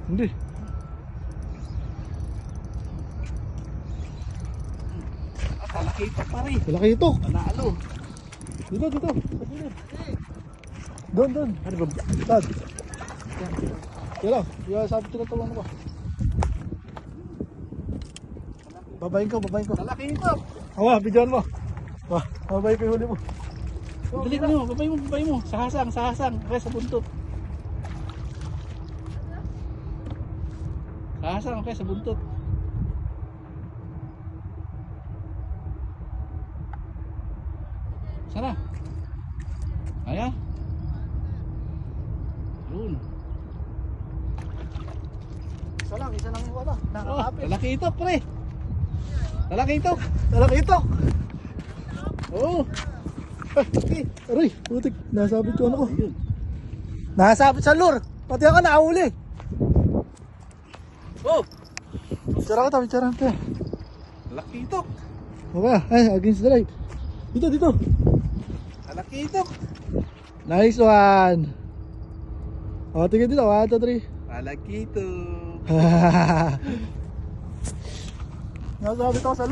Hindi. Malaki pa pare. Malaki ito. Panalo. Dito, dito. Doon, doon. Ano ba? Dad. Yan lang. Yan, sabi tinatawang ko. Babayin ko, babayin ko. Malaki ito. Awa, bidyan mo. Wah, babayin ko yung huli mo. Dali mo, babay mo. Sahasang, sahasang. Kaya sa buntot. Sahasang, kaya sa buntot. Sana. Ayan. Yun. Isa lang yung wala. Oh, Nakakapit. lalaki ito, pre. Lalaki ito. Malaki ito. Oh. Ay, aray, putik. Nasabit ko ano ko. Ayun. Nasabit sa lure. Pati ako nakahuli. Oh. Bicara kita, bicara kita. Lalaki ito. Okay, ay, against the light. Dito, dito. Lalaki ito. Nice one. O, tingin dito. 1, 2, 3. Lalaki ito. Nasabit ako sa